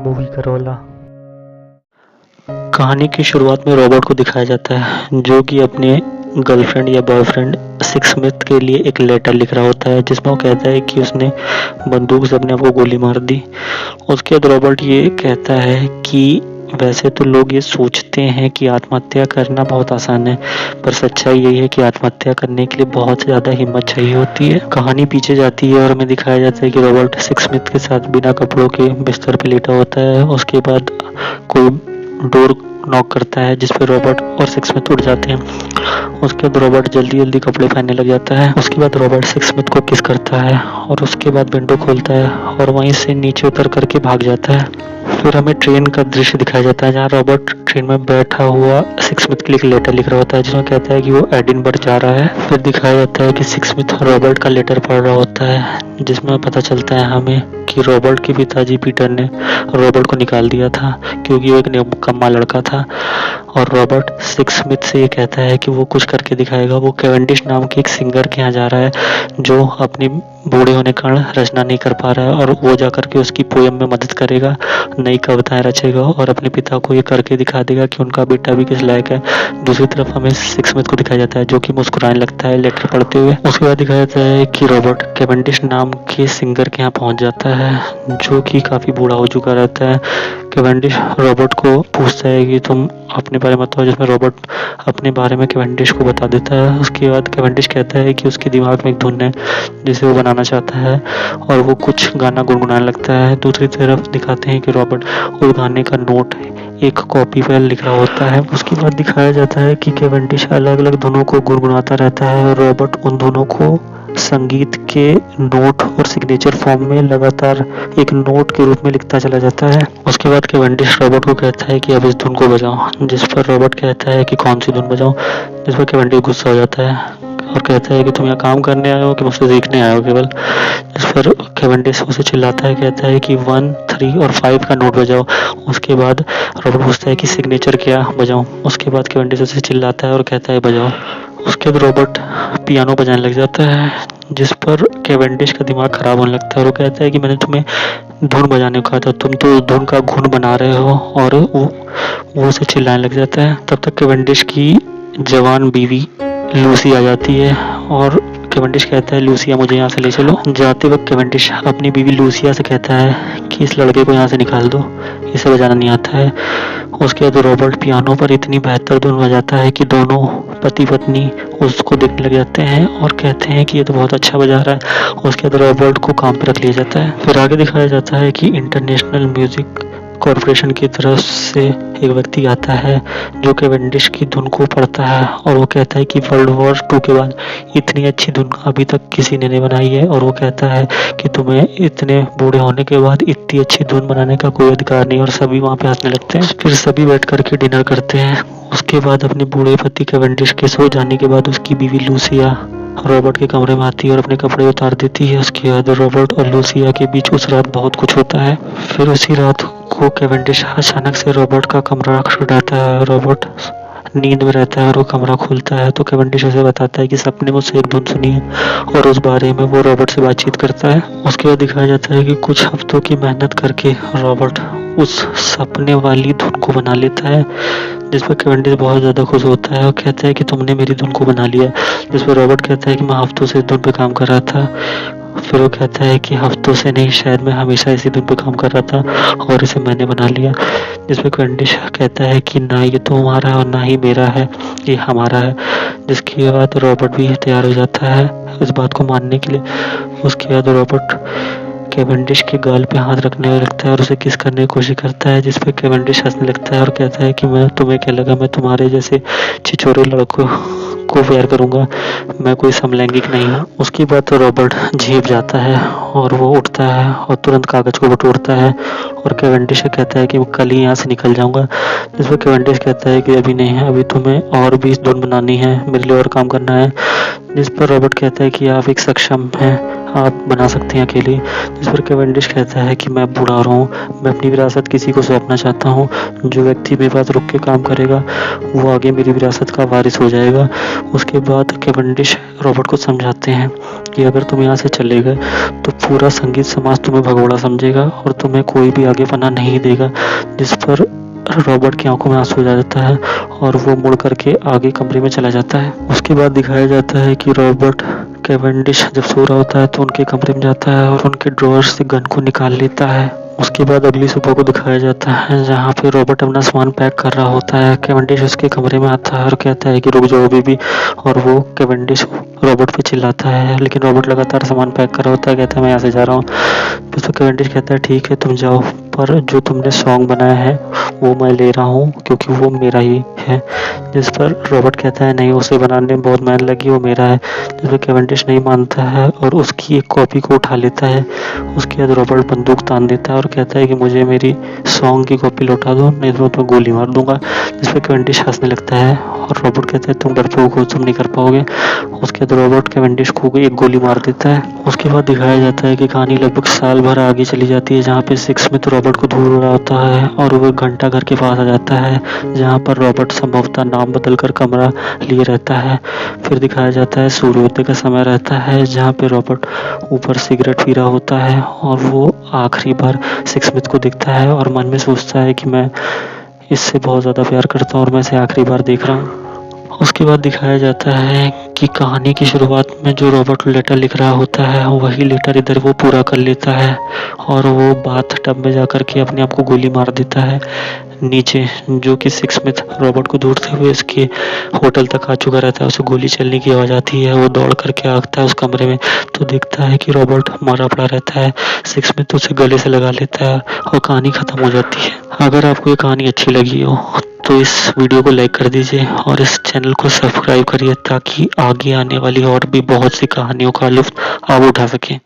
Movie का रोला। कहानी की शुरुआत में रॉबर्ट को दिखाया जाता है जो कि अपने गर्लफ्रेंड या बॉयफ्रेंड सिक्स स्मिथ के लिए एक लेटर लिख रहा होता है जिसमें वो कहता है कि उसने बंदूक से अपने आप को गोली मार दी। उसके बाद रॉबर्ट ये कहता है कि वैसे तो लोग ये सोचते हैं कि आत्महत्या करना बहुत आसान है, पर सच्चाई यही है कि आत्महत्या करने के लिए बहुत ज़्यादा हिम्मत चाहिए होती है। कहानी पीछे जाती है और हमें दिखाया जाता है कि रॉबर्ट सिक्स स्मिथ के साथ बिना कपड़ों के बिस्तर पर लेटा होता है। उसके बाद कोई डोर नॉक करता है जिस पर रॉबर्ट और सिक्स स्मिथ उठ जाते हैं। उसके बाद रॉबर्ट जल्दी जल्दी कपड़े पहनने लग जाता है। उसके बाद रॉबर्ट सिक्स स्मिथ को किस करता है और उसके बाद विंडो खोलता है और वहीं से नीचे उतर करके भाग जाता है। फिर हमें ट्रेन का दृश्य दिखाया जाता है जहाँ रॉबर्ट ट्रेन में बैठा हुआ सिक्स स्मिथ के लिए एक लेटर लिख रहा होता है जिसमें कहता है कि वो एडिनबर्ग जा रहा है। फिर दिखाया जाता है कि सिक्स स्मिथ रॉबर्ट का लेटर पढ़ रहा होता है जिसमें पता चलता है हमें कि रॉबर्ट के पिताजी पीटर ने रॉबर्ट को निकाल दिया था क्योंकि वो एक निकम्मा लड़का था। और रॉबर्ट सिक्स स्मिथ से ये कहता है कि वो कुछ करके दिखाएगा। वो कैवेंडिश नाम के एक सिंगर के यहाँ जा रहा है जो अपनी बूढ़े होने के कारण रचना नहीं कर पा रहा है और वो जाकर के उसकी पोयम में मदद करेगा, नई कविताएं रचेगा और अपने पिता को ये करके दिखा देगा कि उनका बेटा भी किस लायक है। दूसरी तरफ हमें सिक्स स्मिथ को दिखाया जाता है जो कि मुस्कुराने लगता है लेटर पढ़ते हुए। उसके बाद दिखाया जाता है कि रॉबर्ट कैवेंडिश नाम के सिंगर के यहाँ पहुंच जाता है जो कि काफी बूढ़ा हो चुका रहता है। कैवेंडिश रॉबर्ट को पूछता है कि तुम अपने बारे में बताओ, जिसमें रॉबर्ट अपने बारे में कैवेंडिश को बता देता है। उसके बाद कैवेंडिश कहता है कि उसके दिमाग में एक धुन है जिसे वो बनाना चाहता है और वो कुछ गाना गुनगुनाने लगता है। दूसरी तरफ दिखाते हैं कि रॉबर्ट उस गाने का नोट एक कॉपी पर लिख रहा होता है। उसके बाद दिखाया जाता है कि कैवेंडिश अलग अलग धुनों को गुनगुनाता रहता है और रॉबर्ट उन धुनों को संगीत के नोट और सिग्नेचर फॉर्म में लगातार एक नोट के रूप में लिखता चला जाता है। उसके बाद कैवेंडिश रॉबर्ट को कहता है कि अब इस धुन को बजाओ, जिस पर रॉबर्ट कहता है कि कौन सी धुन बजाऊं, जिस पर कैवेंडिश गुस्सा हो जाता है और कहता है कि तुम यहाँ काम करने आए हो कि मुझसे सीखने आए हो केवल। इस पर कैवेंडिश उसे चिल्लाता है, कहता है कि 1, 3 और 5 का नोट बजाओ। उसके बाद रॉबर्ट पूछता है कि सिग्नेचर क्या बजाऊं। उसके बाद कैवेंडिश उसे चिल्लाता है और कहता है बजाओ। उसके बाद रॉबर्ट पियानो बजाने लग जाता है जिस पर कैवेंडिश का दिमाग खराब होने लगता है और वो कहता है कि मैंने तुम्हें धुन बजाने को कहा था, तुम तो धुन का घुन बना रहे हो। और वो उसे चिल्लाने लग जाता है। तब तक कैवेंडिश की जवान बीवी लूसी आ जाती है और कैवेंडिश कहता है लूसिया मुझे यहाँ से ले चलो। जाते वक्त कैवेंडिश अपनी बीवी लूसिया से कहता है कि इस लड़के को यहाँ से निकाल दो, इसे बजाना नहीं आता है। उसके बाद रॉबर्ट पियानो पर इतनी बेहतर धुन बजाता है कि दोनों पति पत्नी उसको देखने लग जाते हैं और कहते हैं कि ये तो बहुत अच्छा बजा रहा है। उसके बाद रॉबर्ट को काम पर रख लिया जाता है। फिर आगे दिखाया जाता है कि इंटरनेशनल म्यूजिक कॉरपोरेशन की तरफ से एक व्यक्ति आता है जो कैवेंडिश की धुन को पढ़ता है और वो कहता है कि वर्ल्ड वॉर 2 के बाद इतनी अच्छी धुन अभी तक किसी ने नहीं बनाई है और वो कहता है कि तुम्हें इतने बूढ़े होने के बाद इतनी अच्छी धुन बनाने का कोई अधिकार नहीं। और सभी वहाँ पे हंसने लगते हैं। फिर सभी बैठ करके डिनर करते हैं। उसके बाद अपने बूढ़े पति कैवेंडिश के सो जाने के बाद उसकी बीवी लूसिया रॉबर्ट के कमरे में आती है और अपने कपड़े उतार देती है। उसके बाद रॉबर्ट और लूसिया के बीच उस रात बहुत कुछ होता है। फिर उसी रात को कैवेंडिश अचानक से रॉबर्ट का कमरा खटखटाता है। रॉबर्ट नींद में रहता है और वो कमरा खुलता है तो कैवेंडिश उसे बताता है कि सपने में उससे एक धुन सुनी है और उस बारे में वो रॉबर्ट से बातचीत करता है। उसके बाद दिखाया जाता है कि कुछ हफ्तों की मेहनत करके रॉबर्ट उस सपने वाली धुन को बना लेता है जिस पर कैवेंडिश बहुत ज़्यादा खुश होता है और कहता है कि तुमने मेरी धुन को बना लिया। जिस पर रॉबर्ट कहता है कि मैं हफ्तों से इस धुन पे काम कर रहा था। फिर वो कहता है कि हफ्तों से नहीं, शायद मैं हमेशा इसी धुन पे काम कर रहा था और इसे मैंने बना लिया। जिस पर कैवेंडिश कहता है कि ना ये तो हमारा है और ना ही मेरा है, ये हमारा है। जिसके बाद रॉबर्ट भी तैयार हो जाता है इस बात को मानने के लिए। उसके बाद रॉबर्ट कैवेंडिश के गाल पे हाथ रखने लगता है और उसे किस करने की कोशिश करता है जिस पे कैवेंडिश हंसने लगता है और कहता है कि मैं तुम्हें क्या लगा मैं तुम्हारे जैसे छिछोरे लड़कों को प्यार करूंगा, मैं कोई समलैंगिक नहीं हूँ। उसके बाद तो रॉबर्ट झेप जाता है और वो उठता है और तुरंत कागज को बटोरता है और कैवेंडिश से कहता है कि मैं कल ही यहाँ से निकल जाऊंगा। जिस पर कैवेंडिश कहता है कि अभी नहीं है, अभी तुम्हें और भी धुन बनानी है, मेरे लिए और काम करना है। जिस पर रॉबर्ट कहता है कि आप एक सक्षम हैं, आप बना सकते हैं अकेले। जिस पर कैवेंडिश कहता है कि मैं बूढ़ा हो रहा हूँ, मैं अपनी विरासत किसी को सौंपना चाहता हूँ। जो व्यक्ति मेरे पास रुक के काम करेगा वो आगे मेरी विरासत का वारिस हो जाएगा। उसके बाद कैवेंडिश रॉबर्ट को समझाते हैं कि अगर तुम यहाँ से चले गए तो पूरा संगीत समाज तुम्हें भगोड़ा समझेगा और तुम्हें कोई भी आगे पनाह नहीं देगा। जिस पर रॉबर्ट की आंखों में आंसू आ जाता है और वो मुड़ करके आगे कमरे में चला जाता है। उसके बाद दिखाया जाता है कि रॉबर्ट कैवेंडिश जब सो रहा होता है तो उनके कमरे में जाता है और उनके ड्रॉअर से गन को निकाल लेता है। उसके बाद अगली सुबह को दिखाया जाता है जहाँ पे रॉबर्ट अपना सामान पैक कर रहा होता है। कैवेंडिश उसके कमरे में आता है और कहता है कि रुक जाओ अभी भी, और वो कैवेंडिश रॉबर्ट पे चिल्लाता है, लेकिन रॉबर्ट लगातार सामान पैक कर रहा होता है। कहता है मैं यहाँ से जा रहा हूँ। तो कैवेंडिश कहता है ठीक है तुम जाओ, पर जो तुमने सॉन्ग बनाया है वो मैं ले रहा हूँ क्योंकि वो मेरा ही है। जिस पर रॉबर्ट कहता है नहीं, उसे बनाने में बहुत मेहनत लगी, वो मेरा है। जिस पर कैवेंडिश नहीं मानता है और उसकी एक कॉपी को उठा लेता है। उसके बाद रॉबर्ट बंदूक तान देता है और कहता है कि मुझे मेरी सॉन्ग की कॉपी लौटा दो, नहीं तो मैं गोली मार दूंगा। जिस पर कैवेंडिश हंसने लगता है और रॉबर्ट कहता है तुम डरपोक हो, तुम नहीं कर पाओगे। उसके बाद रॉबर्ट कैवेंडिश को एक गोली मार देता है। उसके बाद दिखाया जाता है कि कहानी लगभग साल भर आगे चली जाती है जहाँ पे सिक्स स्मिथ रॉबर्ट को ढूंढ रहा होता है और वो घंटा घर के पास आ जाता है जहाँ पर रॉबर्ट संभवतः नाम बदलकर कमरा लिए रहता है। फिर दिखाया जाता है सूर्योदय का समय रहता है जहाँ पे रॉबर्ट ऊपर सिगरेट पी रहा होता है और वो आखिरी बार सिक्स स्मिथ को दिखता है और मन में सोचता है कि मैं इससे बहुत ज़्यादा प्यार करता हूँ और मैं इसे आखिरी बार देख रहा हूँ। उसके बाद दिखाया जाता है कि कहानी की शुरुआत में जो रॉबर्ट लेटर लिख रहा होता है वही लेटर इधर वो पूरा कर लेता है और वो बाथ टब में जाकर के अपने आप को गोली मार देता है नीचे, जो कि सिक्स स्मिथ रॉबर्ट को ढूंढते हुए इसके होटल तक आ चुका रहता है। उसे गोली चलने की आवाज़ आती है, वो दौड़ करके आता है उस कमरे में तो देखता है कि रॉबर्ट मरा पड़ा रहता है। सिक्स स्मिथ उसे गले से लगा लेता है और कहानी खत्म हो जाती है। अगर आपको ये कहानी अच्छी लगी हो तो इस वीडियो को लाइक कर दीजिए और इस चैनल को सब्सक्राइब करिए ताकि आगे आने वाली और भी बहुत सी कहानियों का लुत्फ आप उठा सकें।